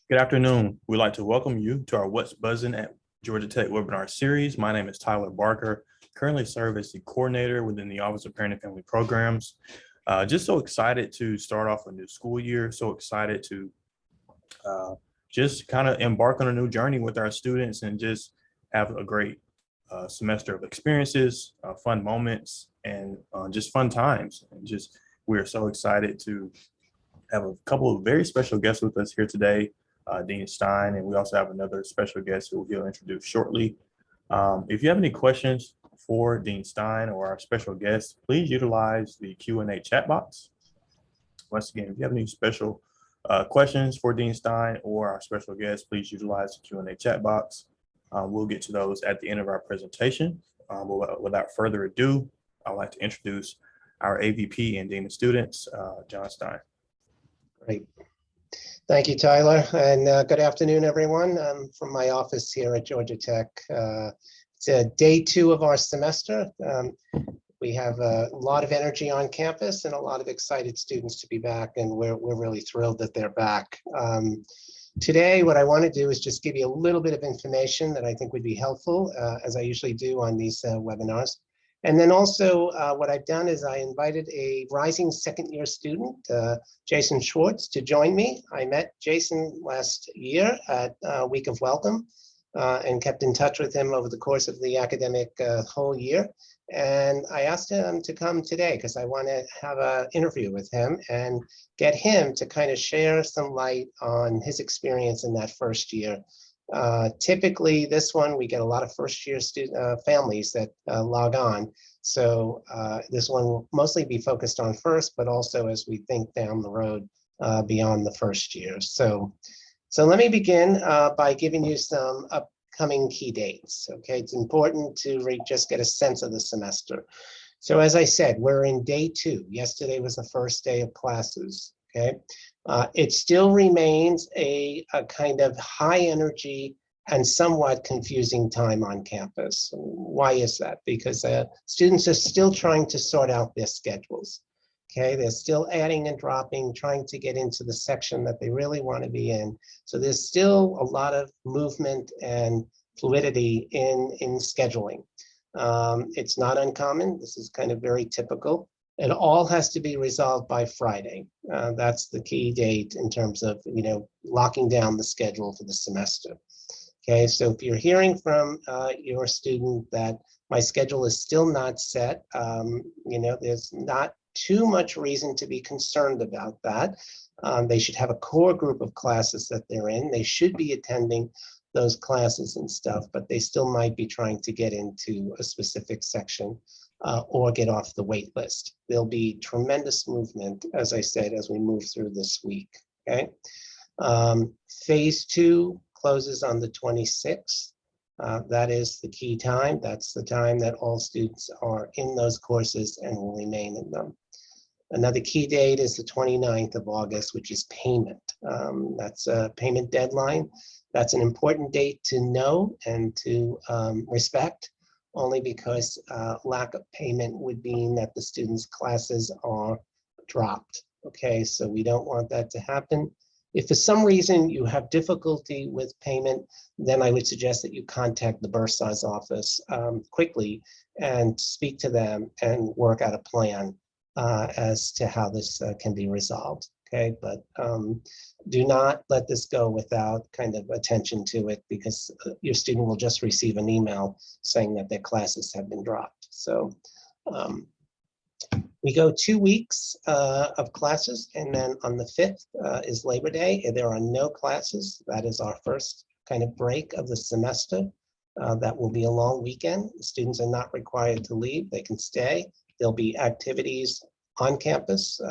Good afternoon. We'd like to welcome you to our What's Buzzin' at Georgia Tech webinar series. My name is Tyler Barker, currently serve as the coordinator within the Office of Parent and Family Programs. Just so excited to start off a new school year, so excited to just kind of embark on a new journey with our students and just have a great semester of experiences, fun moments, and just fun times. And just we are so excited to have a couple of very special guests with us here today. Dean Stein, and we also have another special guest who he'll introduce shortly. If you have any questions for Dean Stein or our special guest, please utilize the Q&A chat box. Once again, if you have any special questions for Dean Stein or our special guest, please utilize the Q&A chat box. We'll get to those at the end of our presentation. But without further ado, I'd like to introduce our AVP and Dean of Students, John Stein. Great. Thank you, Tyler, and good afternoon, everyone. From my office here at Georgia Tech. It's day 2 of our semester. We have a lot of energy on campus and a lot of excited students to be back, and we're really thrilled that they're back. Today, what I want to do is just give you a little bit of information that I think would be helpful, as I usually do on these webinars. And then also what I've done is I invited a rising second-year student, Jason Schwartz, to join me. I met Jason last year at Week of Welcome and kept in touch with him over the course of the academic whole year. And I asked him to come today because I want to have an interview with him and get him to kind of share some light on his experience in that first year. Typically, this one, we get a lot of first-year families that log on. So this one will mostly be focused on first, but also as we think down the road beyond the first year. So let me begin by giving you some upcoming key dates. Okay, it's important to just get a sense of the semester. So as I said, we're in day 2. Yesterday was the first day of classes. Okay. It still remains a kind of high energy and somewhat confusing time on campus. Why is that? Because students are still trying to sort out their schedules. Okay, they're still adding and dropping, trying to get into the section that they really want to be in. So there's still a lot of movement and fluidity in scheduling. It's not uncommon. This is kind of very typical. It all has to be resolved by Friday. That's the key date in terms of, locking down the schedule for the semester. Okay, so if you're hearing from your student that my schedule is still not set, there's not too much reason to be concerned about that. They should have a core group of classes that they're in. They should be attending those classes and stuff, but they still might be trying to get into a specific section or get off the wait list. There'll be tremendous movement, as I said, as we move through this week, okay? Phase 2 closes on the 26th. That is the key time. That's the time that all students are in those courses and will remain in them. Another key date is the 29th of August, which is payment. That's a payment deadline. That's an important date to know and to respect, only because lack of payment would mean that the students' classes are dropped. Okay, so we don't want that to happen. If for some reason you have difficulty with payment, then I would suggest that you contact the bursar's office quickly and speak to them and work out a plan as to how this can be resolved. Okay, but do not let this go without kind of attention to it, because your student will just receive an email saying that their classes have been dropped. So we go 2 weeks of classes, and then on the 5th is Labor Day. There are no classes. That is our first kind of break of the semester. That will be a long weekend. The students are not required to leave. They can stay. There'll be activities on campus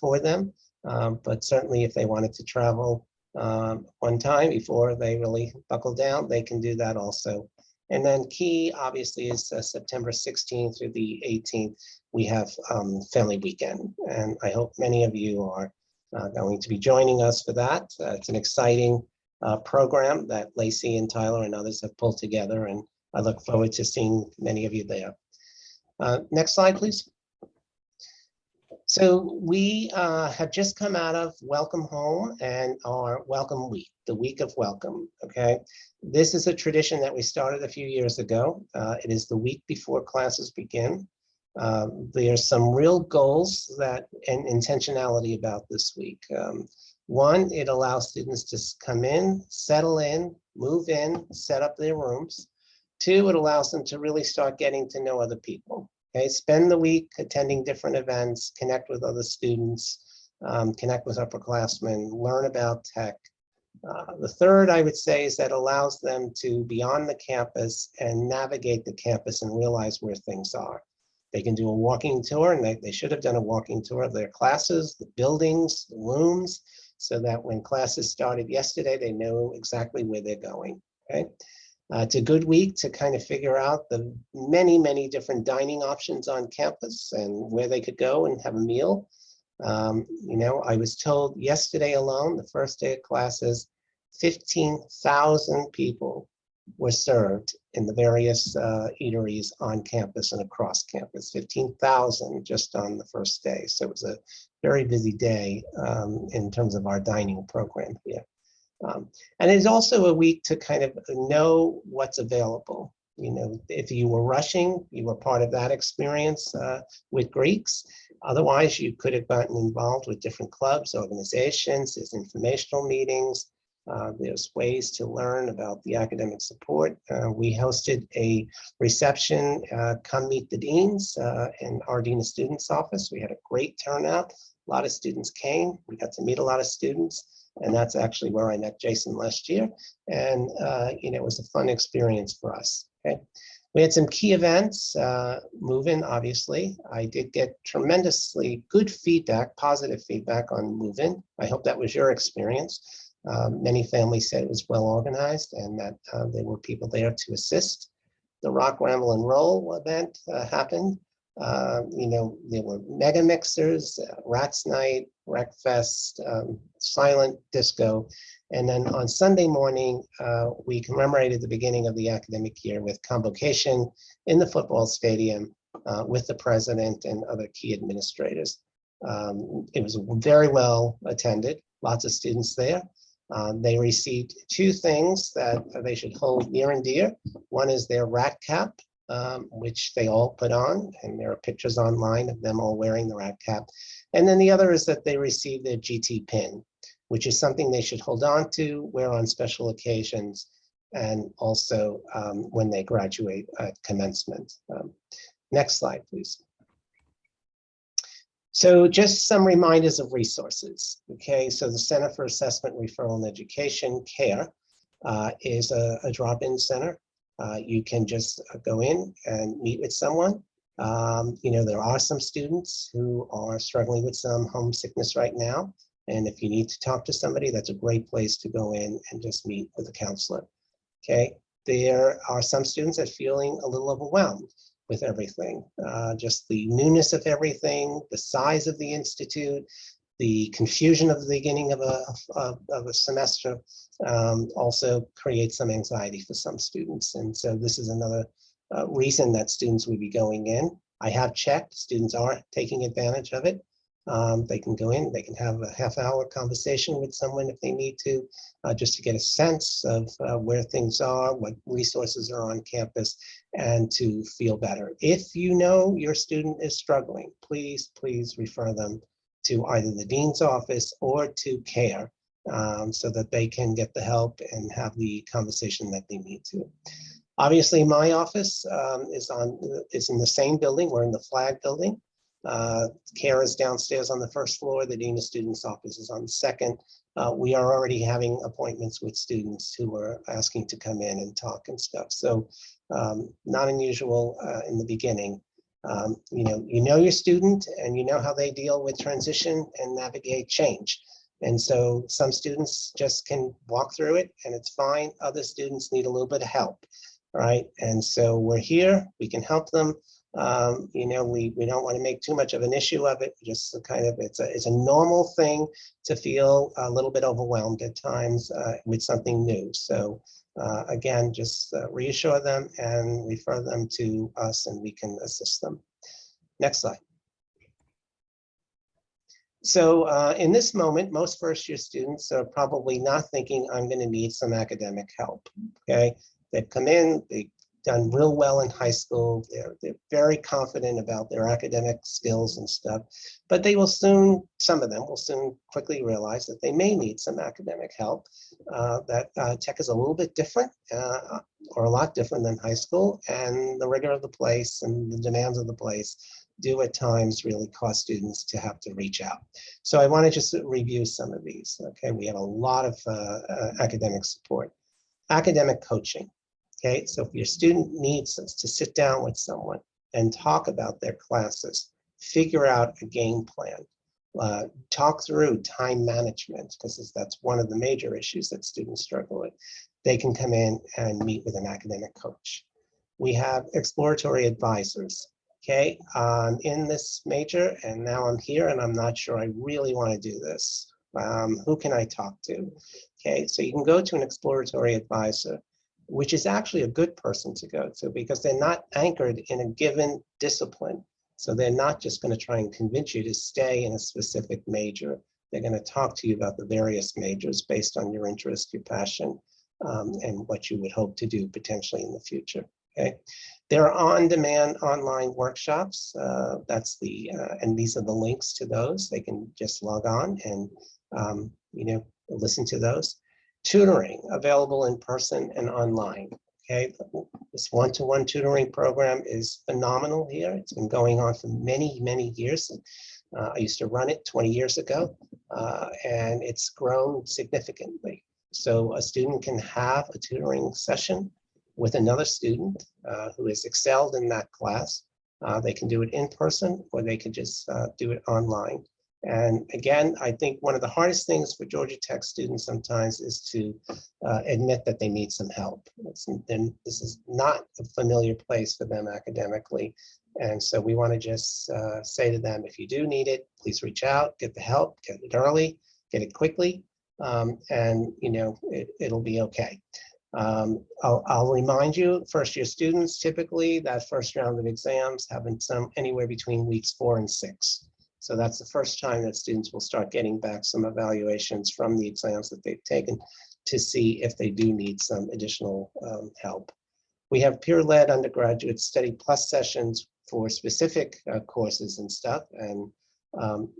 for them. But certainly if they wanted to travel one time before they really buckle down, they can do that also. And then key, obviously, is September 16th through the 18th, we have Family Weekend. And I hope many of you are going to be joining us for that. It's an exciting program that Lacey and Tyler and others have pulled together, and I look forward to seeing many of you there. Next slide, please. So we have just come out of Welcome Home and our Welcome Week, the week of welcome, okay? This is a tradition that we started a few years ago. It is the week before classes begin. There's some real goals and intentionality about this week. One, it allows students to come in, settle in, move in, set up their rooms. Two, it allows them to really start getting to know other people. Okay, spend the week attending different events, connect with other students, connect with upperclassmen, learn about tech. The third, I would say, is that allows them to be on the campus and navigate the campus and realize where things are. They can do a walking tour, and they should have done a walking tour of their classes, the buildings, the rooms, so that when classes started yesterday, they know exactly where they're going, okay? It's a good week to kind of figure out the many, many different dining options on campus and where they could go and have a meal. You know, I was told yesterday alone, the first day of classes, 15,000 people were served in the various eateries on campus and across campus, 15,000 just on the first day. So it was a very busy day in terms of our dining program here. And it's also a week to kind of know what's available. You know, if you were rushing, you were part of that experience with Greeks. Otherwise, you could have gotten involved with different clubs, organizations, there's informational meetings, there's ways to learn about the academic support. We hosted a reception, come meet the deans in our Dean of Students office. We had a great turnout. A lot of students came. We got to meet a lot of students. And that's actually where I met Jason last year. And you know, it was a fun experience for us. Okay, we had some key events. Move-in, obviously. I did get tremendously good feedback, positive feedback on Move-in. I hope that was your experience. Many families said it was well organized and that there were people there to assist. The Rock, Ramble, and Roll event happened. You know, there were mega mixers, Rats Night, Rec Fest, silent disco. And then on Sunday morning, we commemorated the beginning of the academic year with convocation in the football stadium with the president and other key administrators. It was very well attended, lots of students there. They received two things that they should hold near and dear. One is their rat cap, which they all put on, and there are pictures online of them all wearing the rat cap. And then the other is that they received their GT pin, which is something they should hold on to, wear on special occasions, and also when they graduate at commencement. Next slide, please. So just some reminders of resources, okay? So the Center for Assessment, Referral, and Education, CARE, is a drop-in center. You can just go in and meet with someone. You know, there are some students who are struggling with some homesickness right now. And if you need to talk to somebody, that's a great place to go in and just meet with a counselor. Okay, there are some students that are feeling a little overwhelmed with everything. Just the newness of everything, the size of the institute, the confusion of the beginning of a semester also creates some anxiety for some students. And so this is another reason that students would be going in. I have checked, students are taking advantage of it. They can go in, they can have a half-hour conversation with someone if they need to, just to get a sense of where things are, what resources are on campus, and to feel better. If you know your student is struggling, please, please refer them to either the dean's office or to CARE so that they can get the help and have the conversation that they need to. Obviously, my office is in the same building. We're in the Flag building. CARE is downstairs on the first floor. The Dean of Students office is on the second. We are already having appointments with students who are asking to come in and talk and stuff. So not unusual in the beginning. You know your student and you know how they deal with transition and navigate change. And so some students just can walk through it and it's fine. Other students need a little bit of help, right? And so we're here, we can help them. We don't want to make too much of an issue of it. Just kind of, it's a normal thing to feel a little bit overwhelmed at times with something new. So again, just reassure them and refer them to us and we can assist them. Next slide. So in this moment, most first-year students are probably not thinking, I'm going to need some academic help. Okay, they've come in, they've done real well in high school. They're very confident about their academic skills and stuff, but they will soon, some of them will soon quickly realize that they may need some academic help. That tech is a little bit different, or a lot different than high school, and the rigor of the place and the demands of the place do at times really cause students to have to reach out. So I want to just review some of these. Okay, we have a lot of academic support. Academic coaching. Okay, so if your student needs us to sit down with someone and talk about their classes, figure out a game plan, talk through time management, because that's one of the major issues that students struggle with, they can come in and meet with an academic coach. We have exploratory advisors. Okay, I'm in this major and now I'm here and I'm not sure I really want to do this. Who can I talk to? Okay, so you can go to an exploratory advisor, which is actually a good person to go to because they're not anchored in a given discipline. So they're not just going to try and convince you to stay in a specific major. They're going to talk to you about the various majors based on your interest, your passion, and what you would hope to do potentially in the future. Okay, there are on-demand online workshops. That's the and these are the links to those. They can just log on and listen to those. Tutoring available in person and online. Okay, this one-to-one tutoring program is phenomenal here. It's been going on for many, many years. I used to run it 20 years ago, and it's grown significantly. So a student can have a tutoring session with another student who has excelled in that class. They can do it in person or they can just do it online. And again, I think one of the hardest things for Georgia Tech students sometimes is to admit that they need some help. This is not a familiar place for them academically. And so we want to just say to them, if you do need it, please reach out, get the help, get it early, get it quickly, and it'll be okay. I'll remind you, first-year students, typically that first round of exams happen anywhere between weeks 4 and 6. So that's the first time that students will start getting back some evaluations from the exams that they've taken to see if they do need some additional help. We have peer-led undergraduate study plus sessions for specific courses and stuff, and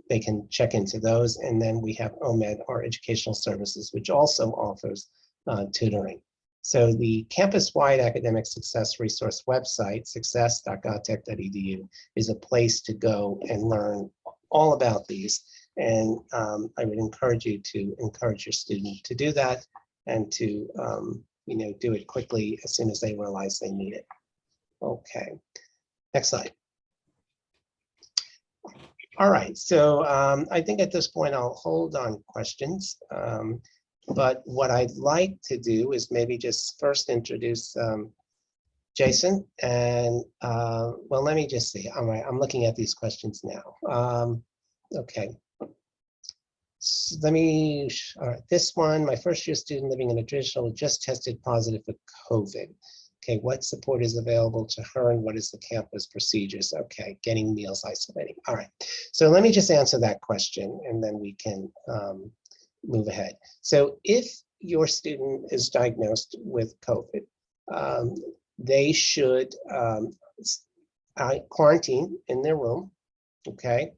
they can check into those. And then we have OMED, our educational services, which also offers tutoring. So the campus-wide academic success resource website, success.godtech.edu, is a place to go and learn all about these. And I would encourage you to encourage your student to do that and to do it quickly as soon as they realize they need it. Okay, next slide. All right, so I think at this point I'll hold on questions. But what I'd like to do is maybe just first introduce Jason. And well, let me just see. All right, I'm looking at these questions now. Okay. So all right, this one, my first-year student living in a traditional just tested positive for COVID. Okay, what support is available to her and what is the campus procedures? Okay, getting meals, isolating. All right, so let me just answer that question and then we can move ahead. So if your student is diagnosed with COVID, they should quarantine in their room, okay?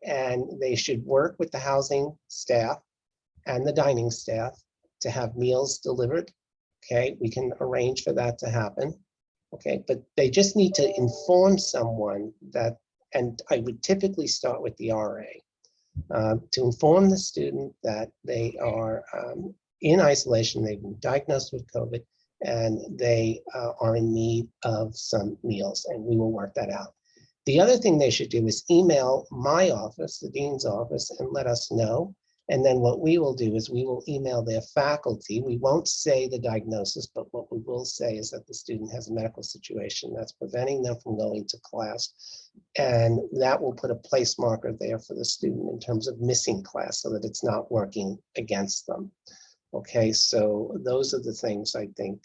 And they should work with the housing staff and the dining staff to have meals delivered, okay? We can arrange for that to happen, okay? But they just need to inform someone that, and I would typically start with the RA, to inform the student that they are in isolation, they've been diagnosed with COVID, and they are in need of some meals, and we will work that out. The other thing they should do is email my office, the dean's office, and let us know. And then what we will do is we will email their faculty. We won't say the diagnosis, but what we will say is that the student has a medical situation that's preventing them from going to class. And that will put a place marker there for the student in terms of missing class so that it's not working against them. Okay, so those are the things I think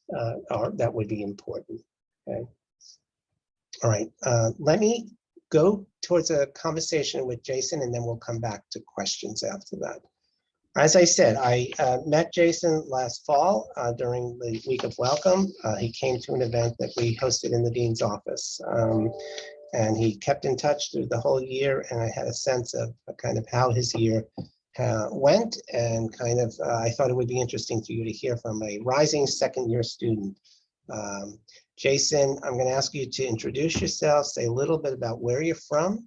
that would be important. Okay. All right, let me go towards a conversation with Jason, and then we'll come back to questions after that. As I said, I met Jason last fall during the week of welcome. He came to an event that we hosted in the dean's office. And he kept in touch through the whole year, and I had a sense of kind of how his year went, and kind of I thought it would be interesting for you to hear from a rising second-year student. Jason, I'm going to ask you to introduce yourself, say a little bit about where you're from,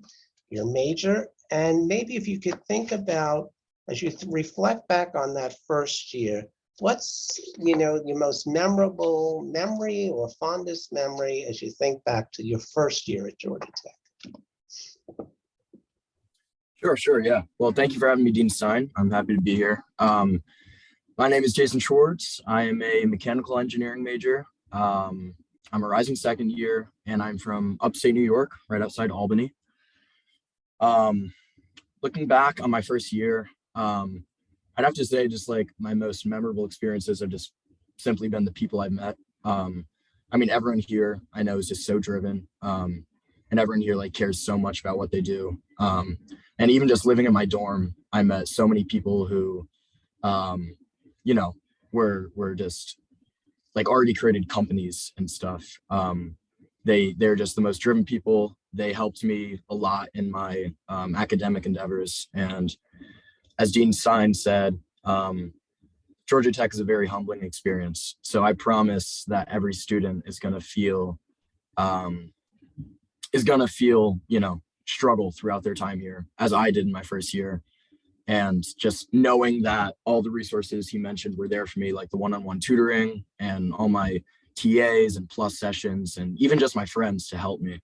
your major, and maybe if you could think about, as you reflect back on that first year, what's, your most memorable memory or fondest memory as you think back to your first year at Georgia Tech? Sure, yeah. Well, thank you for having me, Dean Stein. I'm happy to be here. My name is Jason Schwartz. I am a mechanical engineering major. I'm a rising second year, and I'm from upstate New York, right outside Albany. Looking back on my first year, I'd have to say just like my most memorable experiences have just simply been the people I've met. I mean, everyone here I know is just so driven, and everyone here like cares so much about what they do. And even just living in my dorm, I met so many people who, were just like already created companies and stuff. They're just the most driven people. They helped me a lot in my academic endeavors. And as Dean Stein said, Georgia Tech is a very humbling experience. So I promise that every student is going to feel, struggle throughout their time here, as I did in my first year. And just knowing that all the resources he mentioned were there for me, like the one-on-one tutoring and all my TAs and plus sessions, and even just my friends to help me,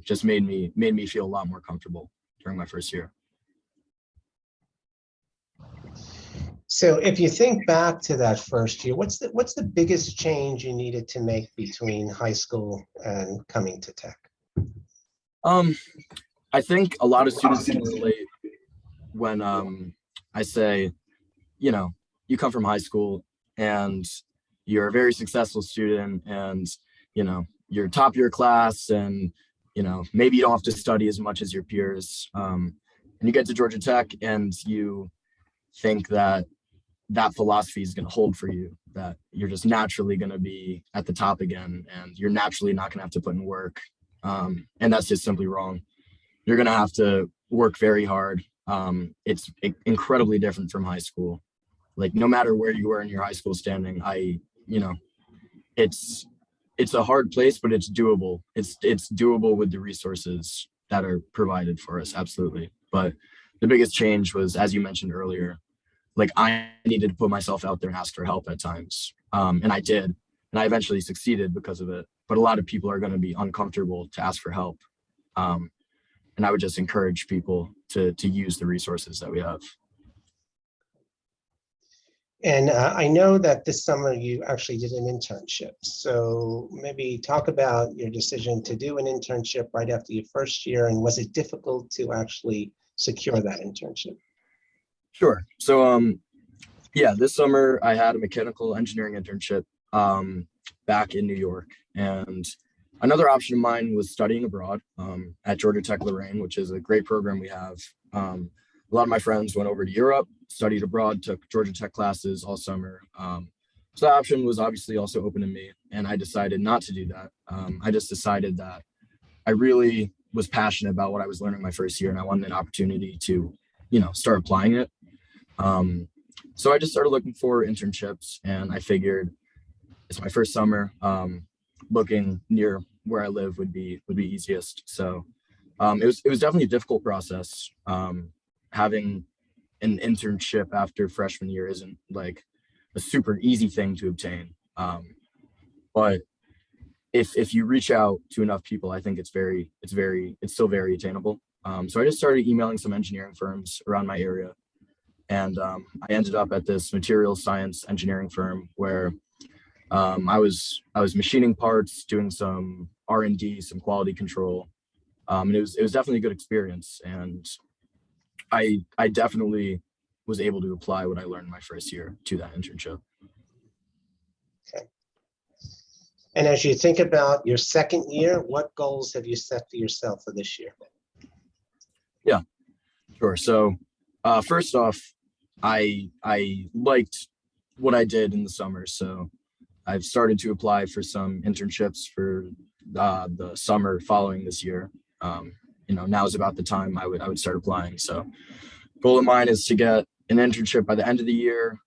just made me feel a lot more comfortable during my first year. So if you think back to that first year, what's the biggest change you needed to make between high school and coming to Tech? I think a lot of students can relate when I say, you come from high school and you're a very successful student, and you're top of your class, and maybe you don't have to study as much as your peers, and you get to Georgia Tech and you think that philosophy is going to hold for you, that you're just naturally going to be at the top again, and you're naturally not going to have to put in work. And that's just simply wrong. You're going to have to work very hard. It's incredibly different from high school. Like, no matter where you were in your high school standing, it's a hard place, but it's doable. It's doable with the resources that are provided for us. Absolutely. But the biggest change was, as you mentioned earlier, like I needed to put myself out there and ask for help at times. And I did, and I eventually succeeded because of it. But a lot of people are going to be uncomfortable to ask for help. And I would just encourage people to use the resources that we have. And I know that this summer you actually did an internship. So maybe talk about your decision to do an internship right after your first year, and was it difficult to actually secure that internship? Sure. So, this summer I had a mechanical engineering internship back in New York. And another option of mine was studying abroad at Georgia Tech Lorraine, which is a great program we have. A lot of my friends went over to Europe, studied abroad, took Georgia Tech classes all summer. So that option was obviously also open to me, and I decided not to do that. I just decided that I really was passionate about what I was learning my first year, and I wanted an opportunity to, start applying it. So I just started looking for internships, and I figured it's my first summer. Looking near where I live would be easiest. So it was definitely a difficult process. Having an internship after freshman year isn't like a super easy thing to obtain. But if you reach out to enough people, I think it's still very attainable. So I just started emailing some engineering firms around my area. And I ended up at this materials science engineering firm where I was machining parts, doing some R&D, some quality control. And it was definitely a good experience. And I definitely was able to apply what I learned my first year to that internship. Okay. And as you think about your second year, what goals have you set for yourself for this year? Yeah, sure. So first off, I liked what I did in the summer. So I've started to apply for some internships for the summer following this year. Now is about the time I would start applying. So goal of mine is to get an internship by the end of the year.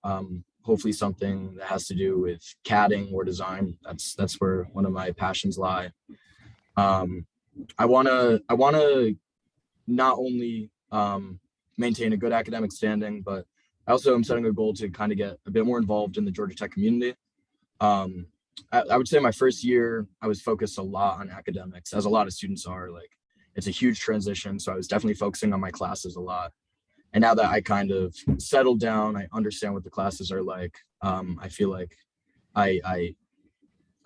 Hopefully something that has to do with CADing or design. That's where one of my passions lie. I wanna not only maintain a good academic standing, but I also am setting a goal to kind of get a bit more involved in the Georgia Tech community. I would say my first year, I was focused a lot on academics, as a lot of students are. Like, it's a huge transition. So I was definitely focusing on my classes a lot. And now that I kind of settled down, I understand what the classes are like. I feel like I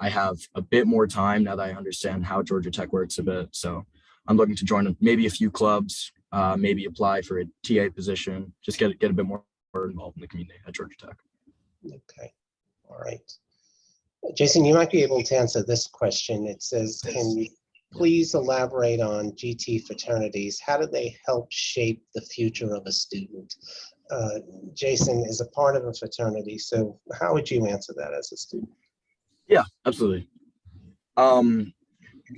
have a bit more time now that I understand how Georgia Tech works a bit. So I'm looking to join maybe a few clubs, maybe apply for a TA position, just get a bit more involved in the community at Georgia Tech. Okay, all right. Jason, you might be able to answer this question. It says, can you please elaborate on GT fraternities? How do they help shape the future of a student? Jason is a part of a fraternity, so how would you answer that as a student? Yeah, absolutely.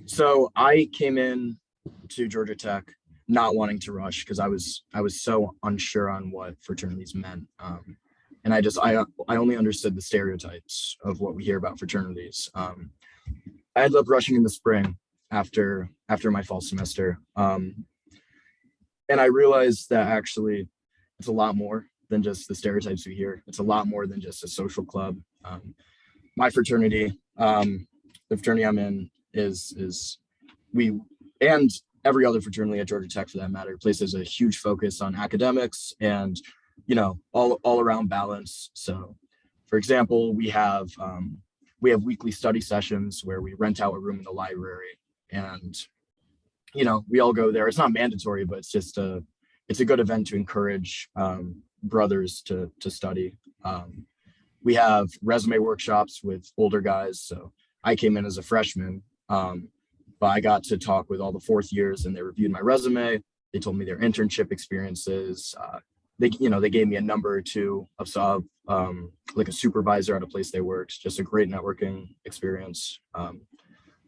So I came in to Georgia Tech not wanting to rush because I was so unsure on what fraternities meant. And I only understood the stereotypes of what we hear about fraternities. I ended up rushing in the spring after my fall semester. And I realized that actually it's a lot more than just the stereotypes we hear. It's a lot more than just a social club. My fraternity, the fraternity I'm in is we, and every other fraternity at Georgia Tech for that matter, places a huge focus on academics and, all around balance. So for example, we have weekly study sessions where we rent out a room in the library and, we all go there. It's not mandatory, but it's a good event to encourage brothers to study. We have resume workshops with older guys. So I came in as a freshman, but I got to talk with all the fourth years and they reviewed my resume. They told me their internship experiences. They gave me a number or two of like a supervisor at a place they worked. Just a great networking experience.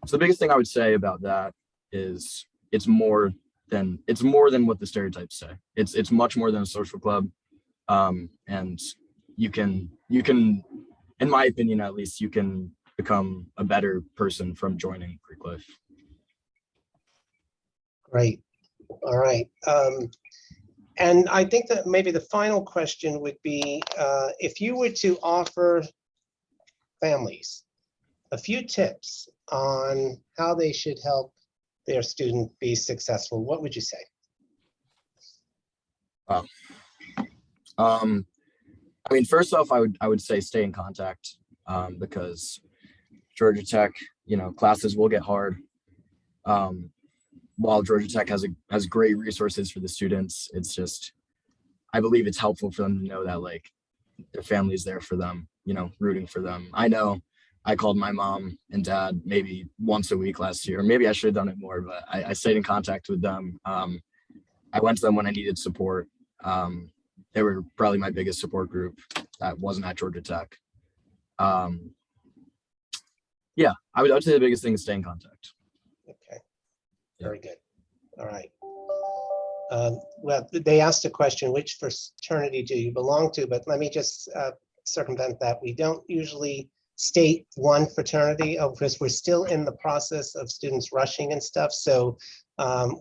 So the biggest thing I would say about that is it's more than what the stereotypes say. It's much more than a social club, and you can, in my opinion at least, you can become a better person from joining Greek life. Great. All right. And I think that maybe the final question would be, if you were to offer families a few tips on how they should help their student be successful, what would you say? Wow. First off, I would say stay in contact, because Georgia Tech, classes will get hard. While Georgia Tech has great resources for the students, it's just, I believe it's helpful for them to know that like their family is there for them, rooting for them. I know I called my mom and dad maybe once a week last year. Maybe I should have done it more, but I stayed in contact with them. I went to them when I needed support. They were probably my biggest support group that wasn't at Georgia Tech. Yeah, I would say the biggest thing is stay in contact. Okay, very good. All right. Well, they asked a question, which fraternity do you belong to? But let me just circumvent that. We don't usually state one fraternity because we're still in the process of students rushing and stuff. So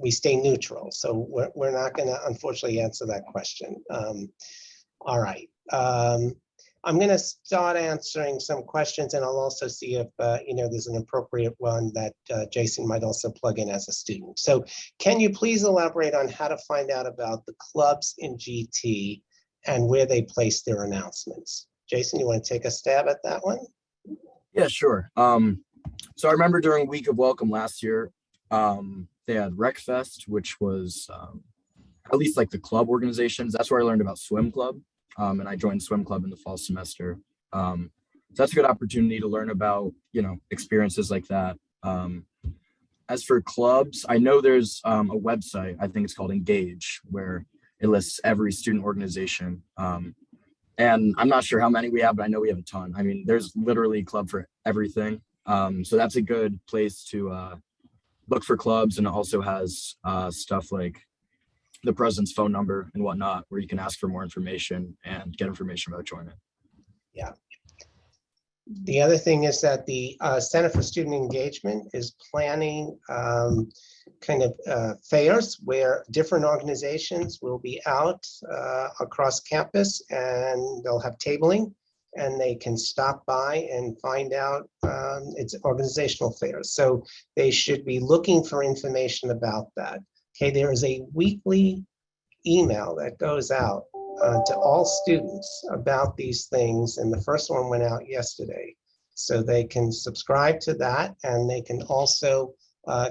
we stay neutral. So we're not going to unfortunately answer that question. All right. I'm going to start answering some questions, and I'll also see if there's an appropriate one that Jason might also plug in as a student. So can you please elaborate on how to find out about the clubs in GT and where they place their announcements? Jason, you want to take a stab at that one? Yeah, sure. So I remember during Week of Welcome last year, they had Rec Fest, which was at least like the club organizations. That's where I learned about swim club. And I joined swim club in the fall semester. that's a good opportunity to learn about, experiences like that. As for clubs, I know there's a website, I think it's called Engage, where it lists every student organization. And I'm not sure how many we have, but I know we have a ton. I mean, there's literally a club for everything. So that's a good place to look for clubs, and it also has stuff like the president's phone number and whatnot, where you can ask for more information and get information about joining. Yeah. The other thing is that the Center for Student Engagement is planning fairs where different organizations will be out across campus, and they'll have tabling, and they can stop by and find out it's organizational fairs. So they should be looking for information about that. Okay, there is a weekly email that goes out to all students about these things, and the first one went out yesterday. So they can subscribe to that, and they can also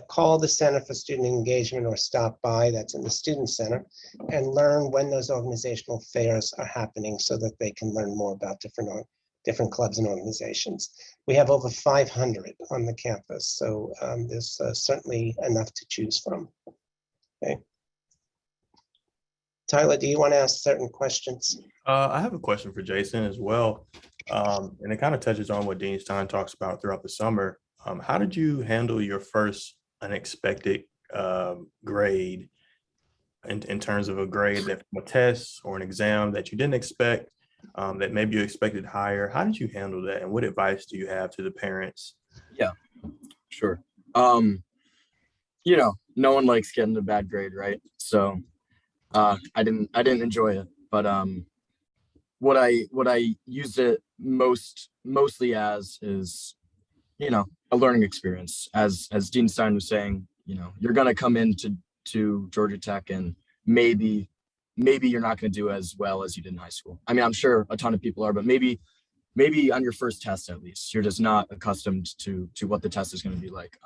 call the Center for Student Engagement or stop by, that's in the Student Center, and learn when those organizational fairs are happening so that they can learn more about different clubs and organizations. We have over 500 on the campus, so there's certainly enough to choose from. Okay. Tyler, do you want to ask certain questions? I have a question for Jason as well. And it kind of touches on what Dean Stein talks about throughout the summer. How did you handle your first unexpected grade in terms of a grade that from a test or an exam that you didn't expect, that maybe you expected higher? How did you handle that? And what advice do you have to the parents? Yeah, sure. No one likes getting a bad grade, right? So I didn't enjoy it, but what I used it mostly as is, a learning experience. As Dean Stein was saying, you're gonna come into Georgia Tech, and maybe you're not gonna do as well as you did in high school. I mean, I'm sure a ton of people are, but maybe on your first test, at least, you're just not accustomed to what the test is gonna be like.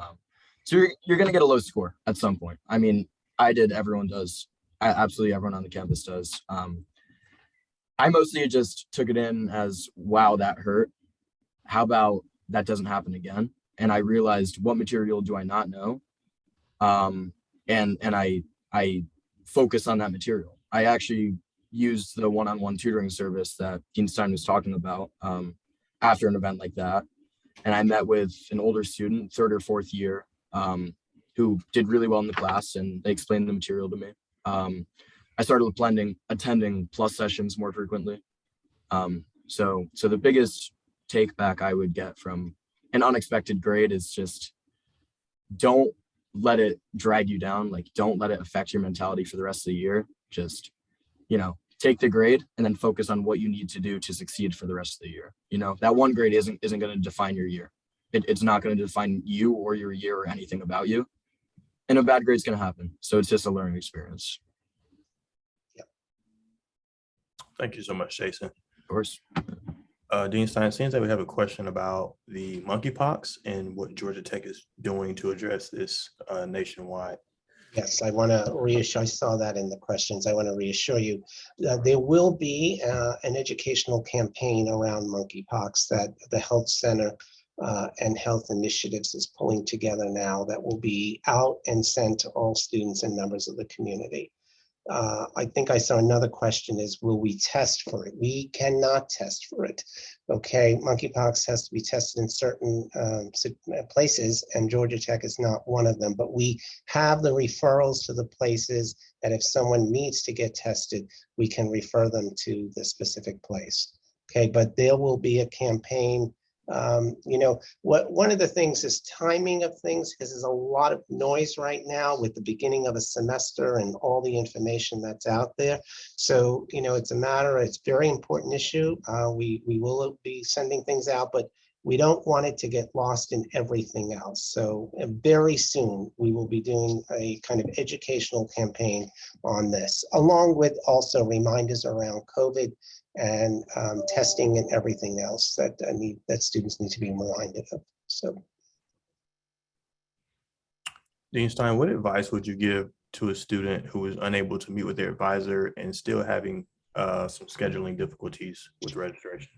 So you're gonna get a low score at some point. I mean, I did, everyone does. Absolutely everyone on the campus does. I mostly just took it in as, wow, that hurt. How about that doesn't happen again? And I realized, what material do I not know? And I focus on that material. I actually used the one-on-one tutoring service that Dean Stein was talking about after an event like that. And I met with an older student, third or fourth year, who did really well in the class, and they explained the material to me. I started attending plus sessions more frequently. So the biggest take back I would get from an unexpected grade is just, don't let it drag you down. Like, don't let it affect your mentality for the rest of the year. Just, take the grade and then focus on what you need to do to succeed for the rest of the year. That one grade isn't going to define your year. It's not going to define you or your year or anything about you. And a bad grade's going to happen. So it's just a learning experience. Thank you so much, Jason. Of course. Dean Stein, it seems that we have a question about the monkeypox and what Georgia Tech is doing to address this nationwide. Yes, I want to reassure, I saw that in the questions. I want to reassure you there will be an educational campaign around monkeypox that the Health Center and Health Initiatives is pulling together now, that will be out and sent to all students and members of the community. I think I saw another question is, will we test for it? We cannot test for it. Okay, monkeypox has to be tested in certain places, and Georgia Tech is not one of them, but we have the referrals to the places that if someone needs to get tested, we can refer them to the specific place. Okay, but there will be a campaign. One of the things is timing of things, because there's a lot of noise right now with the beginning of a semester and all the information that's out there. So, it's a very important issue. We will be sending things out, but we don't want it to get lost in everything else. So very soon we will be doing a kind of educational campaign on this, along with also reminders around COVID and testing and everything else that students need to be reminded of. So, Dean Stein, what advice would you give to a student who is unable to meet with their advisor and still having some scheduling difficulties with registration?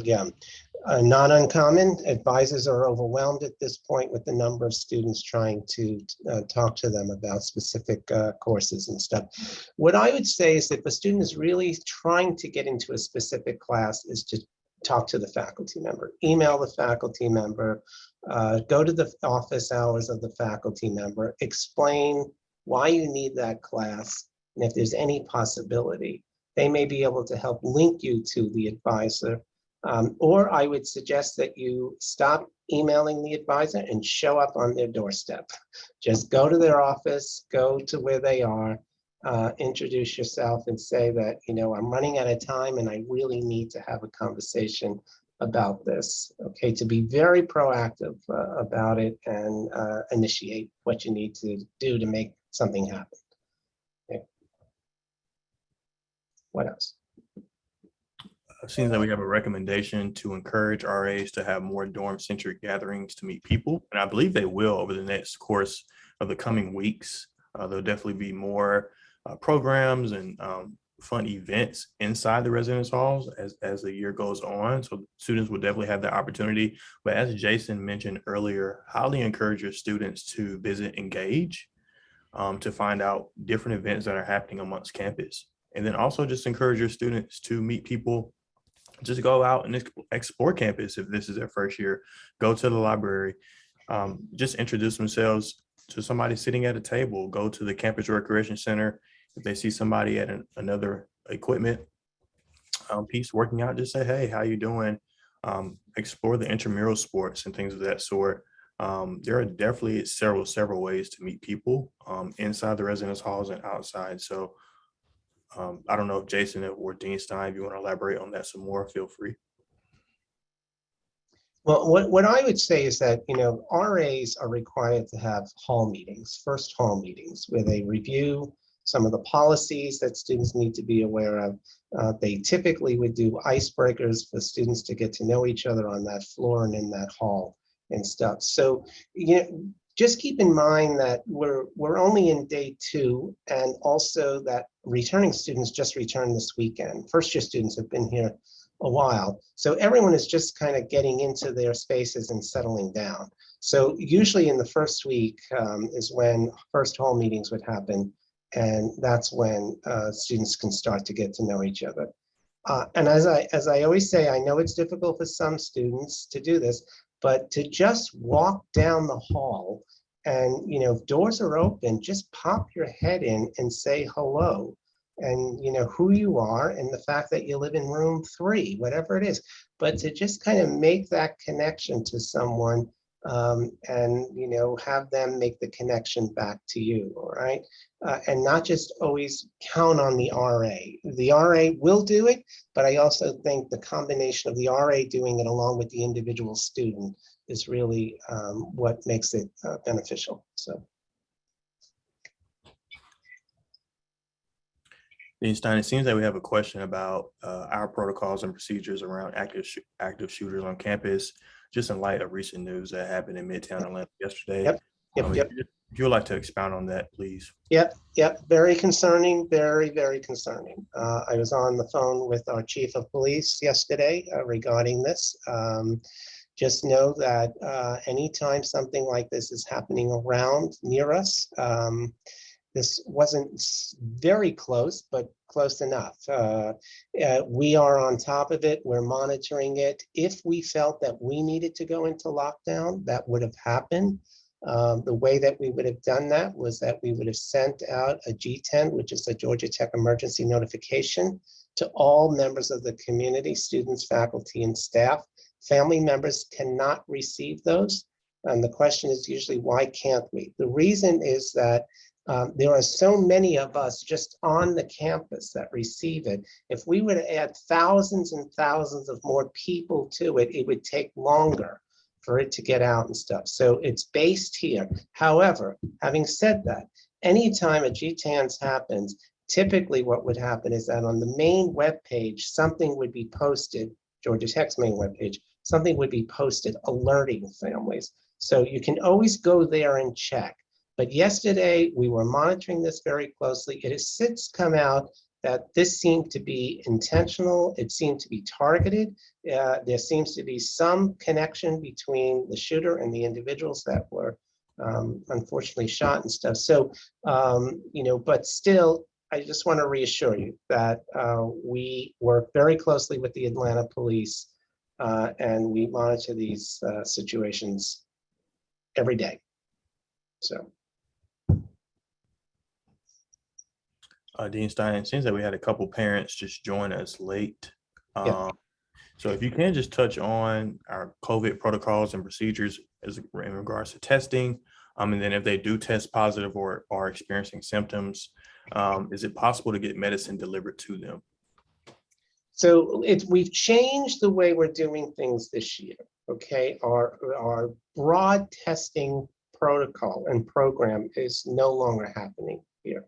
Yeah, not uncommon. Advisors are overwhelmed at this point with the number of students trying to talk to them about specific courses and stuff. What I would say is if a student is really trying to get into a specific class is to talk to the faculty member, email the faculty member, go to the office hours of the faculty member, explain why you need that class, and if there's any possibility, they may be able to help link you to the advisor. Or I would suggest that you stop emailing the advisor and show up on their doorstep. Just go to their office, go to where they are, introduce yourself and say that, you know, I'm running out of time and I really need to have a conversation about this. Okay, to be very proactive about it and initiate what you need to do to make something happen. Okay. What else? It seems that we have a recommendation to encourage RAs to have more dorm-centric gatherings to meet people, and I believe they will over the next course of the coming weeks. There'll definitely be more programs and fun events inside the residence halls as the year goes on. So students will definitely have the opportunity. But as Jason mentioned earlier, highly encourage your students to visit Engage to find out different events that are happening amongst campus. And then also just encourage your students to meet people. Just go out and explore campus if this is their first year. Go to the library. Just introduce themselves to somebody sitting at a table. Go to the campus recreation center. If they see somebody at another equipment piece working out, just say, hey, how you doing? Explore the intramural sports and things of that sort. There are definitely several ways to meet people inside the residence halls and outside. So I don't know if Jason or Dean Stein, if you want to elaborate on that some more, feel free. Well, what I would say is that, you know, RAs are required to have hall meetings, first hall meetings, where they review some of the policies that students need to be aware of. They typically would do icebreakers for students to get to know each other on that floor and in that hall and stuff. So, you know, just keep in mind that we're only in day 2, and also that returning students just returned this weekend. First year students have been here a while. So everyone is just kind of getting into their spaces and settling down. So usually in the first week is when first hall meetings would happen. And that's when students can start to get to know each other. And as I always say, I know it's difficult for some students to do this, but to just walk down the hall and, you know, if doors are open, just pop your head in and say hello and, you know, who you are and the fact that you live in room 3, whatever it is. But to just kind of make that connection to someone and, you know, have them make the connection back to you, all right? And not just always count on the RA. The RA will do it, but I also think the combination of the RA doing it along with the individual student is really what makes it beneficial. So. Dean Stein, it seems that we have a question about our protocols and procedures around active shooters on campus, just in light of recent news that happened in Midtown Atlanta yesterday. Yep. If you would like to expound on that, please. Yep. Very concerning, very concerning. I was on the phone with our chief of police yesterday regarding this. Just know that anytime something like this is happening around near us, this wasn't very close, but close enough. We are on top of it. We're monitoring it. If we felt that we needed to go into lockdown, that would have happened. The way that we would have done that was that we would have sent out a G10, which is a Georgia Tech emergency notification, to all members of the community, students, faculty, and staff. Family members cannot receive those. And the question is usually, why can't we? The reason is that there are so many of us just on the campus that receive it. If we were to add thousands and thousands of more people to it, it would take longer for it to get out and stuff. So it's based here. However, having said that, anytime a GTANS happens, typically what would happen is that on the main web page, something would be posted, Georgia Tech's main web page, something would be posted alerting families. So you can always go there and check. But yesterday, we were monitoring this very closely. It has since come out that this seemed to be intentional. It seemed to be targeted. There seems to be some connection between the shooter and the individuals that were unfortunately shot and stuff. So, but still, I just want to reassure you that we work very closely with the Atlanta police and we monitor these situations every day. So. Dean Stein, it seems that we had a couple parents just join us late. Yeah. So if you can just touch on our COVID protocols and procedures as in regards to testing, and then if they do test positive or are experiencing symptoms, is it possible to get medicine delivered to them? So we've changed the way we're doing things this year. Okay, our broad testing protocol and program is no longer happening here.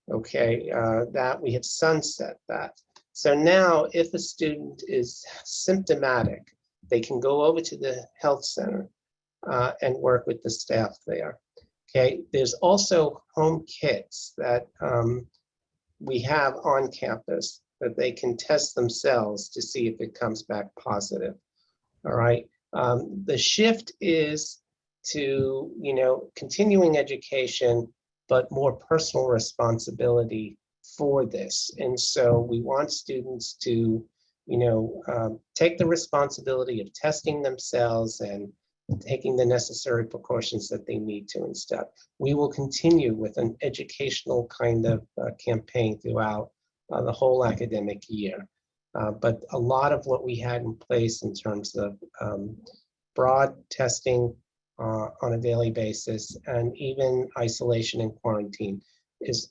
Okay, that we have sunset that. So now if a student is symptomatic, they can go over to the health center and work with the staff there. Okay, there's also home kits that we have on campus that they can test themselves to see if it comes back positive. All right, the shift is to, continuing education, but more personal responsibility for this. And so we want students to, take the responsibility of testing themselves and taking the necessary precautions that they need to and stuff. We will continue with an educational kind of campaign throughout the whole academic year. But a lot of what we had in place in terms of broad testing on a daily basis, and even isolation and quarantine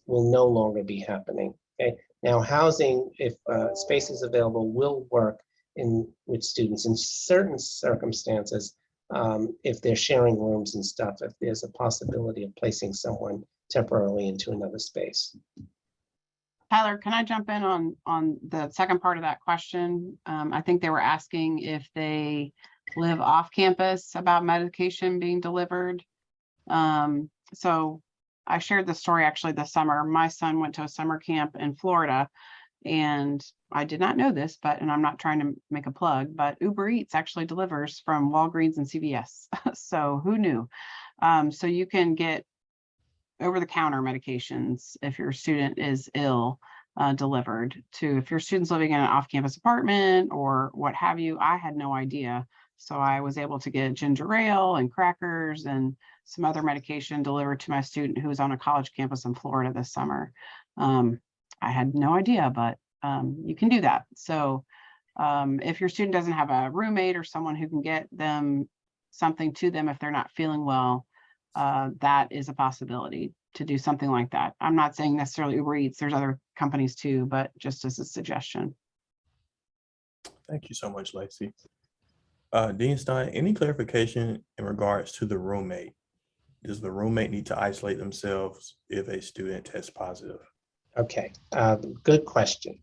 will no longer be happening. Okay. Now, housing, if space is available, will work with students in certain circumstances. If they're sharing rooms and stuff, if there's a possibility of placing someone temporarily into another space. Tyler, can I jump in on the second part of that question? I think they were asking if they live off campus about medication being delivered. So I shared the story actually this summer. My son went to a summer camp in Florida, and I did not know this, and I'm not trying to make a plug, but Uber Eats actually delivers from Walgreens and CVS. So who knew? So you can get over-the-counter medications if your student is ill, delivered to, if your student's living in an off-campus apartment or what have you. I had no idea. So I was able to get ginger ale and crackers and some other medication delivered to my student who was on a college campus in Florida this summer. I had no idea, but you can do that. So if your student doesn't have a roommate or someone who can get them something to them if they're not feeling well, that is a possibility to do something like that. I'm not saying necessarily Uber Eats, there's other companies too, but just as a suggestion. Thank you so much, Lacey. Dean Stein, any clarification in regards to the roommate? Does the roommate need to isolate themselves if a student tests positive? Okay, good question.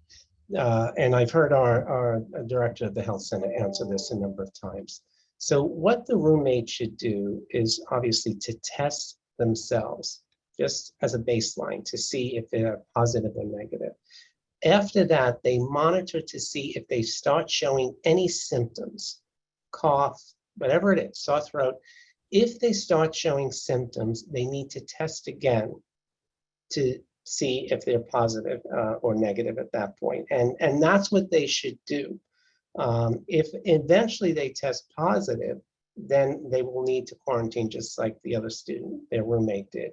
And I've heard our director of the health center answer this a number of times. So what the roommate should do is obviously to test themselves just as a baseline to see if they're positive or negative. After that, they monitor to see if they start showing any symptoms, cough, whatever it is, sore throat. If they start showing symptoms, they need to test again to see if they're positive or negative at that point. And that's what they should do. If eventually they test positive, then they will need to quarantine just like the other student, their roommate did.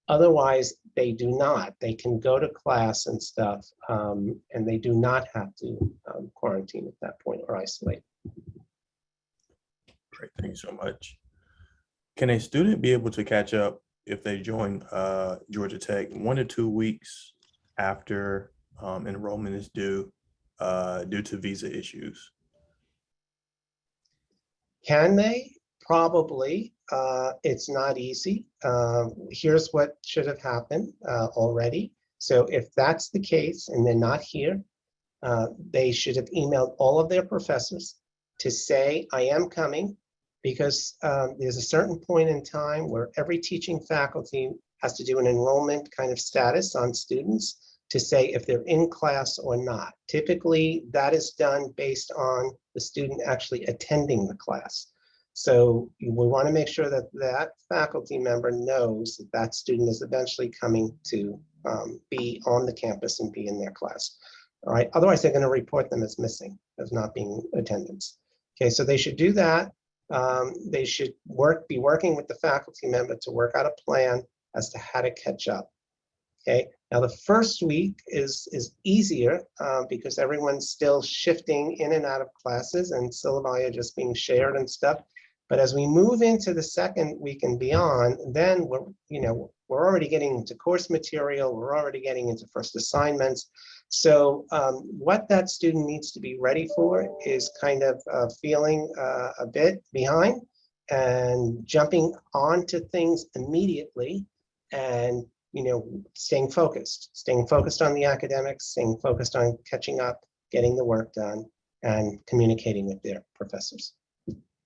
Otherwise, they do not. They can go to class and stuff, and they do not have to quarantine at that point or isolate. Great, thank you so much. Can a student be able to catch up if they join Georgia Tech 1 to 2 weeks after enrollment is due to visa issues? Can they? Probably. It's not easy. Here's what should have happened already. So if that's the case and they're not here, they should have emailed all of their professors to say, I am coming, because there's a certain point in time where every teaching faculty has to do an enrollment kind of status on students. to say if they're in class or not. Typically, that is done based on the student actually attending the class. So we want to make sure that that faculty member knows that that student is eventually coming to be on the campus and be in their class. All right, otherwise they're going to report them as missing, as not being attendance. Okay, so they should do that. They should be working with the faculty member to work out a plan as to how to catch up. Okay, now the first week is easier because everyone's still shifting in and out of classes and syllabi are just being shared and stuff. But as we move into the second week and beyond, then we're already getting into course material, we're already getting into first assignments. So what that student needs to be ready for is kind of feeling a bit behind and jumping onto things immediately and staying focused on the academics, staying focused on catching up, getting the work done, and communicating with their professors.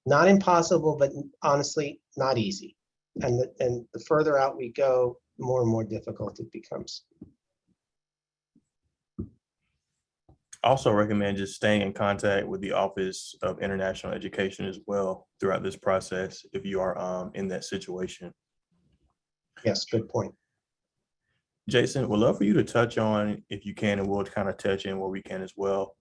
Not impossible, but honestly, not easy. And the further out we go, the more and more difficult it becomes. Also recommend just staying in contact with the Office of International Education as well throughout this process if you are in that situation. Yes, good point. Jason, we'd love for you to touch on, if you can, and we'll kind of touch in where we can as well.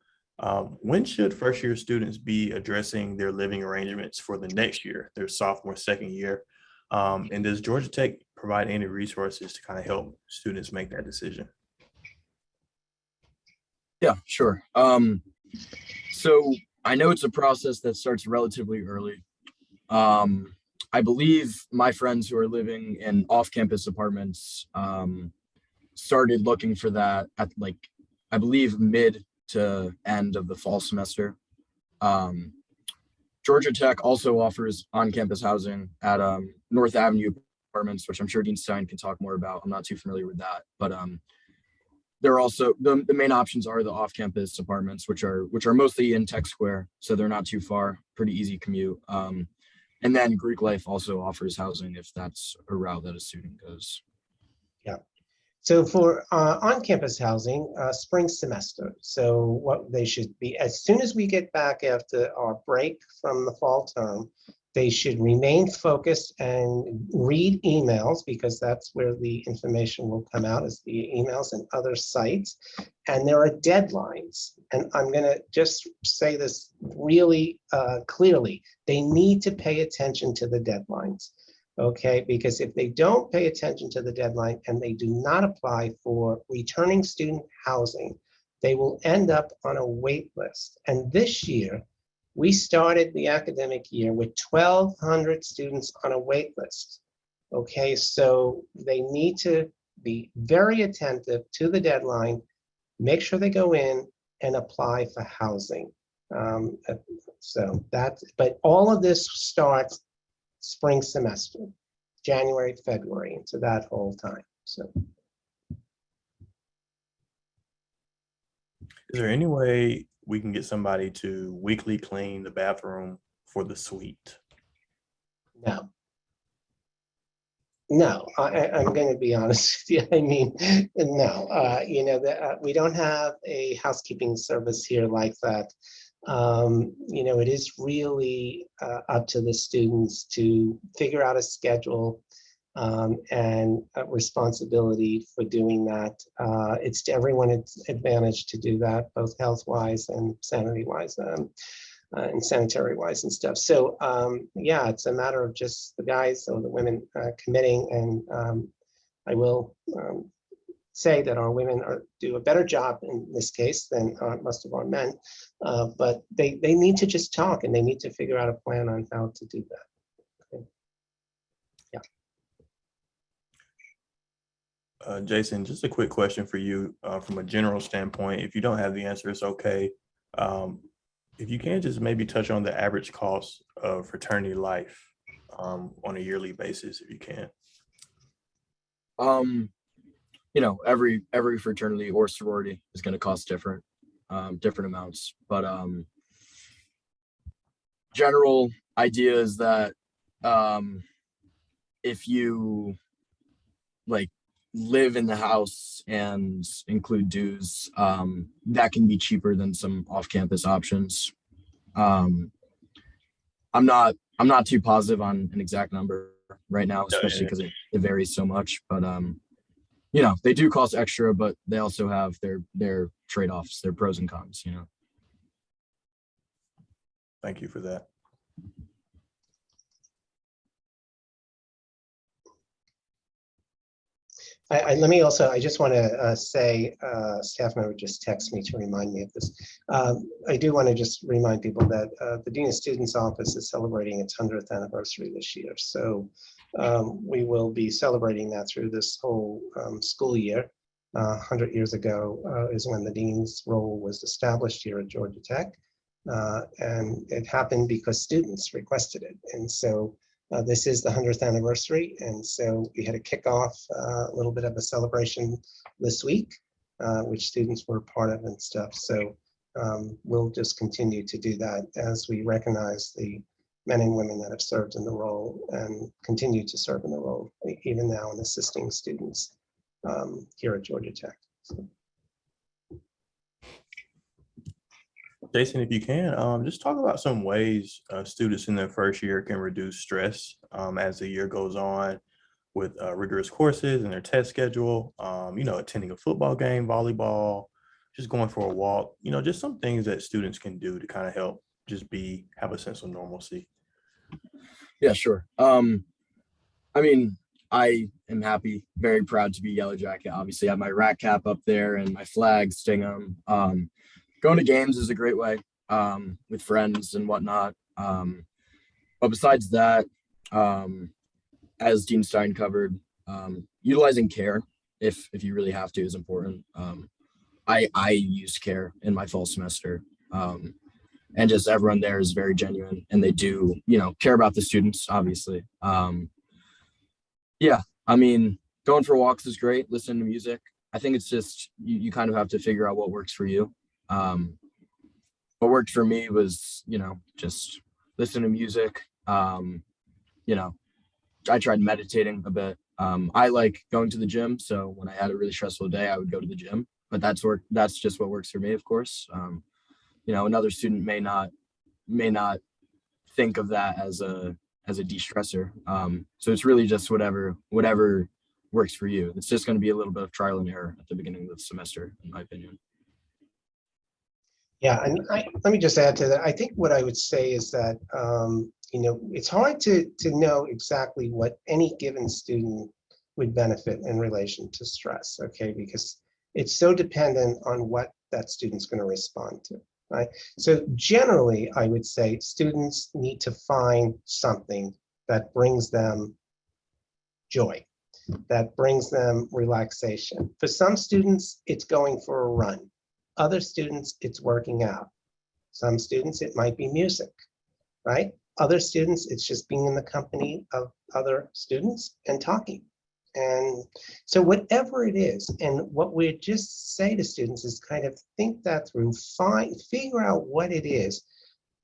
When should first year students be addressing their living arrangements for the next year, their sophomore, second year? And does Georgia Tech provide any resources to kind of help students make that decision? Yeah, sure. So I know it's a process that starts relatively early. I believe my friends who are living in off-campus apartments started looking for that at I believe mid to end of the fall semester. Georgia Tech also offers on-campus housing at North Avenue apartments, which I'm sure Dean Stein can talk more about. I'm not too familiar with that, but they're also the main options are the off-campus apartments, which are mostly in Tech Square, so they're not too far, pretty easy commute. And then Greek Life also offers housing if that's a route that a student goes. Yeah. So for on-campus housing, spring semester. So what they should be, as soon as we get back after our break from the fall term, they should remain focused and read emails because that's where the information will come out, is the emails and other sites. And there are deadlines. And I'm going to just say this really clearly. They need to pay attention to the deadlines. Okay, because if they don't pay attention to the deadline and they do not apply for returning student housing, they will end up on a wait list. And this year, we started the academic year with 1,200 students on a wait list. Okay, so they need to be very attentive to the deadline, make sure they go in and apply for housing. But all of this starts spring semester, January, February, into that whole time. So, is there any way we can get somebody to weekly clean the bathroom for the suite? No, I'm going to be honest with you. I mean, no, we don't have a housekeeping service here like that. It is really up to the students to figure out a schedule and a responsibility for doing that. It's to everyone's advantage to do that, both health-wise and sanity-wise and sanitary-wise and stuff. So yeah, it's a matter of just the guys or the women committing, and I will say that our women do a better job in this case than most of our men, but they need to just talk and they need to figure out a plan on how to do that. Okay. Yeah. Jason, just a quick question for you from a general standpoint. If you don't have the answer, it's okay. If you can just maybe touch on the average cost of fraternity life on a yearly basis, if you can. Every fraternity or sorority is going to cost different amounts, but general idea is that if you live in the house and include dues, that can be cheaper than some off-campus options. I'm not too positive on an exact number right now, especially because it varies so much. But they do cost extra, but they also have their trade-offs, their pros and cons. Thank you for that. I just want to say, staff member just texted me to remind me of this. I do want to just remind people that the Dean of Students Office is celebrating its 100th anniversary this year. So we will be celebrating that through this whole school year. 100 years ago is when the Dean's role was established here at Georgia Tech. And it happened because students requested it. And so this is the 100th anniversary, and so we had a kickoff, a little bit of a celebration this week, which students were part of and stuff. So we'll just continue to do that as we recognize the men and women that have served in the role and continue to serve in the role, even now in assisting students here at Georgia Tech. So. Jason, if you can, just talk about some ways students in their first year can reduce stress as the year goes on with rigorous courses and their test schedule, attending a football game, volleyball, just going for a walk, just some things that students can do to kind of help just have a sense of normalcy. Yeah, sure. I mean, I am happy, very proud to be Yellow Jacket. Obviously, I have my rat cap up there and my flag, sting 'em. Going to games is a great way with friends and whatnot. But besides that, as Dean Stein covered, utilizing care if you really have to is important. I used care in my fall semester, and just everyone there is very genuine and they do care about the students, obviously. Yeah, I mean, going for walks is great. Listening to music. I think it's just you kind of have to figure out what works for you. What worked for me was, just listen to music. I tried meditating a bit. I like going to the gym. So when I had a really stressful day, I would go to the gym, but that's just what works for me, of course. Another student may not think of that as a de-stressor. So it's really just whatever works for you. It's just going to be a little bit of trial and error at the beginning of the semester, in my opinion. Yeah, and let me just add to that. I think what I would say is that, it's hard to know exactly what any given student would benefit in relation to stress, okay? Because it's so dependent on what that student's going to respond to, right? So generally, I would say students need to find something that brings them joy, that brings them relaxation. For some students, it's going for a run. Other students, it's working out. Some students, it might be music, right? Other students, it's just being in the company of other students and talking. And so whatever it is, and what we just say to students is kind of think that through, figure out what it is,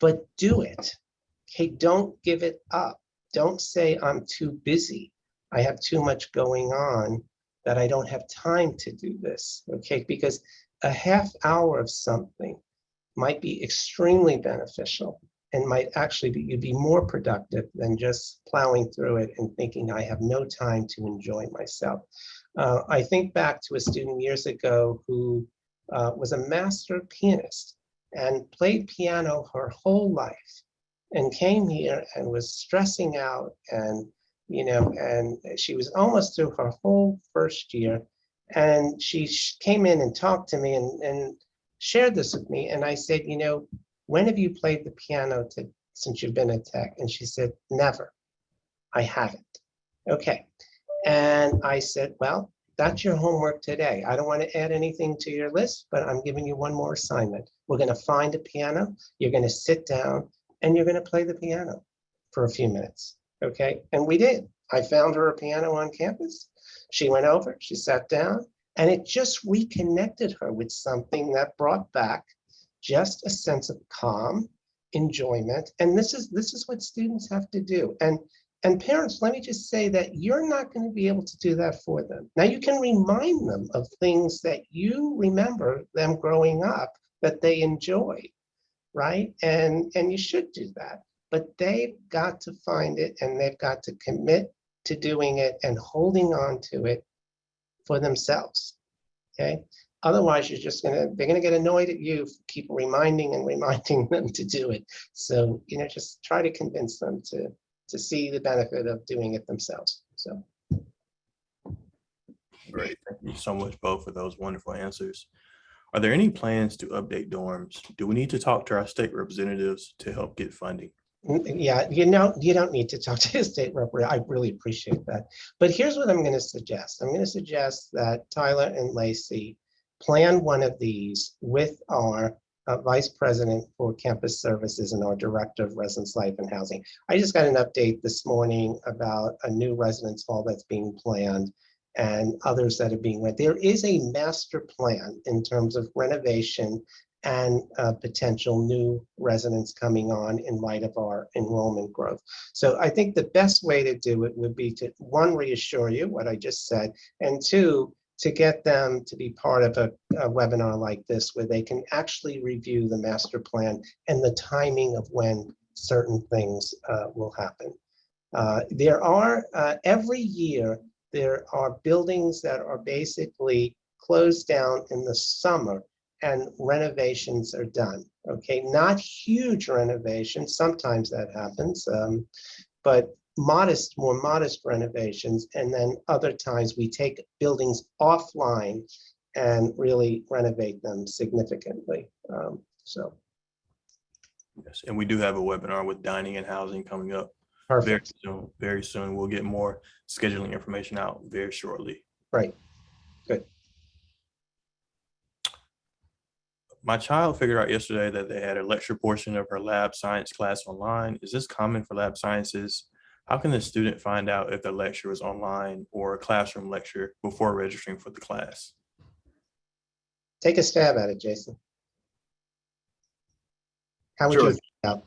but do it. Okay, don't give it up. Don't say, I'm too busy. I have too much going on that I don't have time to do this, okay? Because a half hour of something might be extremely beneficial and might actually you'd be more productive than just plowing through it and thinking I have no time to enjoy myself. I think back to a student years ago who was a master pianist and played piano her whole life and came here and was stressing out and she was almost through her whole first year. And she came in and talked to me and shared this with me. And I said, when have you played the piano since you've been at Tech? And she said, never. I haven't. Okay. And I said, well, that's your homework today. I don't want to add anything to your list, but I'm giving you one more assignment. We're going to find a piano. You're going to sit down and you're going to play the piano for a few minutes. Okay. And we did. I found her a piano on campus. She went over, she sat down, and it just reconnected her with something that brought back just a sense of calm, enjoyment. And this is what students have to do. And And parents, let me just say that you're not going to be able to do that for them. Now, you can remind them of things that you remember them growing up that they enjoy, right? And you should do that. But they've got to find it, and they've got to commit to doing it and holding on to it for themselves, okay? Otherwise, they're gonna get annoyed at you, keep reminding and reminding them to do it. So, just try to convince them to see the benefit of doing it themselves, so. Great. Thank you so much both for those wonderful answers. Are there any plans to update dorms? Do we need to talk to our state representatives to help get funding? Yeah, you don't need to talk to the state rep. I really appreciate that. But here's what I'm going to suggest. I'm going to suggest that Tyler and Lacey plan one of these with our vice president for campus services and our director of residence life and housing. I just got an update this morning about a new residence hall that's being planned and others that are being read. There is a master plan in terms of renovation and potential new residents coming on in light of our enrollment growth. So I think the best way to do it would be to, one, reassure you what I just said, and two, to get them to be part of a webinar like this where they can actually review the master plan and the timing of when certain things will happen. There are, every year, there are buildings that are basically closed down in the summer and renovations are done, okay? Not huge renovations, sometimes that happens, but more modest renovations. And then other times we take buildings offline and really renovate them significantly, so. Yes, and we do have a webinar with dining and housing coming up Perfect. very soon. We'll get more scheduling information out very shortly. Right, good. My child figured out yesterday that they had a lecture portion of her lab science class online. Is this common for lab sciences? How can the student find out if the lecture is online or a classroom lecture before registering for the class? Take a stab at it, Jason. How would Sure. you find out?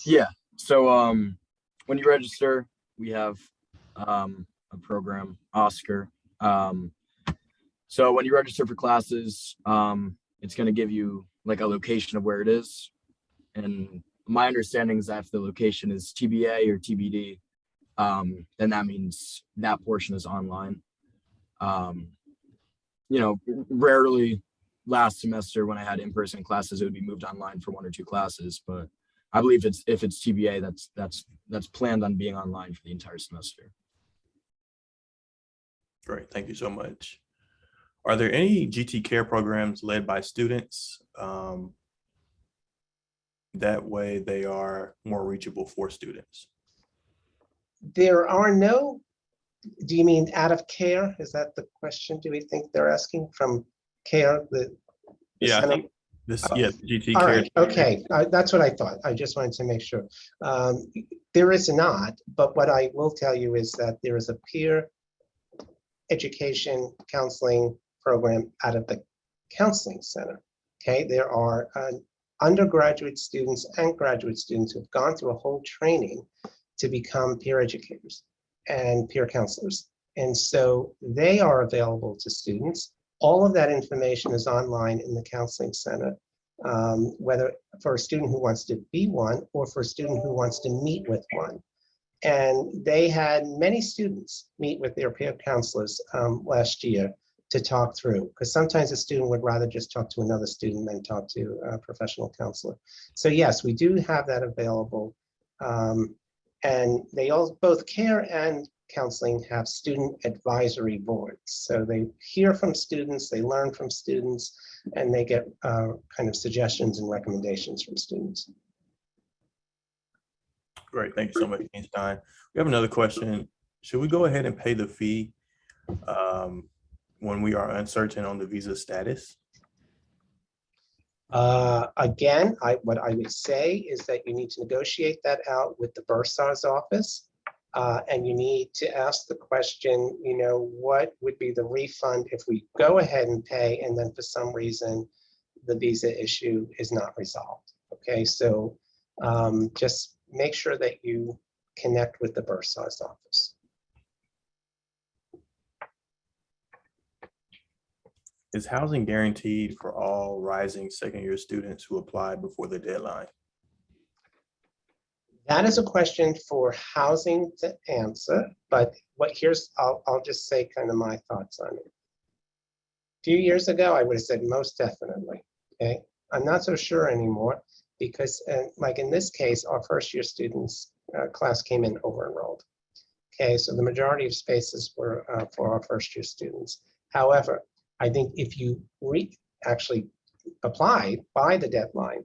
Yeah. So when you register, we have a program, Oscar. So when you register for classes, it's going to give you like a location of where it is. And my understanding is that if the location is TBA or TBD, then that means that portion is online. Rarely last semester when I had in-person classes, it would be moved online for 1 or 2 classes, but I believe if it's TBA, that's planned on being online for the entire semester. Great, thank you so much. Are there any GT Care programs led by students? That way they are more reachable for students. There are no, do you mean out of care? Is that the question? Do we think they're asking from care? Yeah, I center? think this, yeah, GT All Care. right, okay, that's what I thought. I just wanted to make sure. There is not, but what I will tell you is that there is a peer education counseling program out of the counseling center, okay? There are undergraduate students and graduate students who've gone through a whole training to become peer educators and peer counselors. And so they are available to students. All of that information is online in the counseling center, whether for a student who wants to be one or for a student who wants to meet with one. And they had many students meet with their peer counselors last year to talk through, because sometimes a student would rather just talk to another student than talk to a professional counselor. So yes, we do have that available. And they all, both care and counseling, have student advisory boards. So they hear from students, they learn from students, and they get kind of suggestions and recommendations from students. Great, thank you so much, Dean Stein. We have another question. Should we go ahead and pay the fee when we are uncertain on the visa status? Again, what I would say is that you need to negotiate that out with the bursar's office, and you need to ask the question, what would be the refund if we go ahead and pay and then for some reason the visa issue is not resolved. Okay, so just make sure that you connect with the bursar's office. Is housing guaranteed for all rising second-year students who applied before the deadline? That is a question for housing to answer, but I'll just say kind of my thoughts on it. A few years ago, I would have said most definitely, okay? I'm not so sure anymore because like in this case, our first year students class came in over-enrolled. Okay, so the majority of spaces were for our first year students. However, I think if you actually applied by the deadline,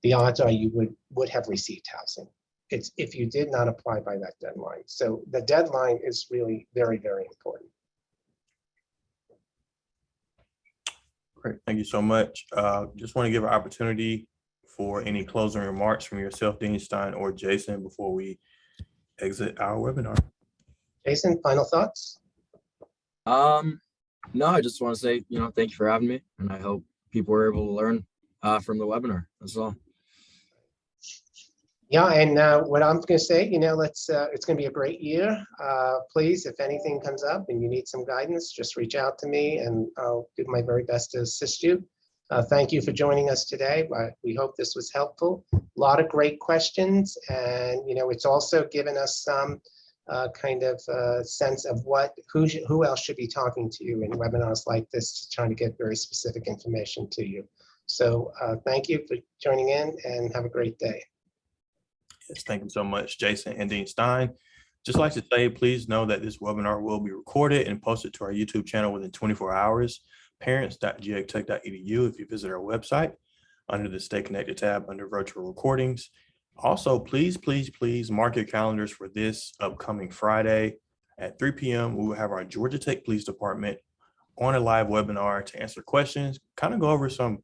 the odds are you would have received housing. It's if you did not apply by that deadline. So the deadline is really very, very important. Great, thank you so much. Just want to give an opportunity for any closing remarks from yourself, Dean Stein or Jason, before we exit our webinar. Jason, final thoughts? No, I just want to say, thank you for having me, and I hope people were able to learn from the webinar. That's all. Yeah, and what I'm going to say, it's going to be a great year. Please, if anything comes up and you need some guidance, just reach out to me and I'll do my very best to assist you. Thank you for joining us today. We hope this was helpful. A lot of great questions, and it's also given us some kind of sense of who else should be talking to you in webinars like this, trying to get very specific information to you. So thank you for joining in and have a great day. Yes, thank you so much, Jason and Dean Stein. Just like to say, please know that this webinar will be recorded and posted to our YouTube channel within 24 hours, parents.gatech.edu if you visit our website under the Stay Connected tab under virtual recordings. Also, please mark your calendars for this upcoming Friday at 3 p.m. We will have our Georgia Tech Police Department on a live webinar to answer questions, kind of go over some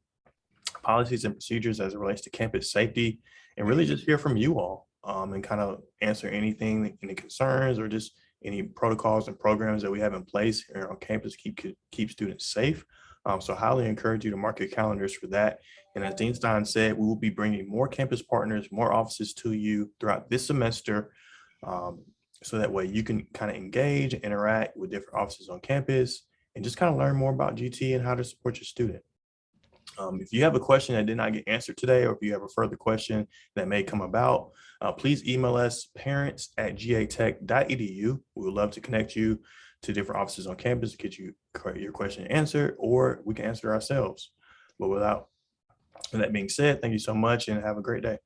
policies and procedures as it relates to campus safety, and really just hear from you all and kind of answer anything, any concerns or just any protocols and programs that we have in place here on campus to keep students safe. So I highly encourage you to mark your calendars for that. And as Dean Stein said, we will be bringing more campus partners, more offices to you throughout this semester. So that way you can kind of engage, interact with different offices on campus and just kind of learn more about GT and how to support your student. If you have a question that did not get answered today, or if you have a further question that may come about, please email us parents@gatech.edu. We would love to connect you to different offices on campus to get your question answered, or we can answer it ourselves. But with that being said, thank you so much and have a great day.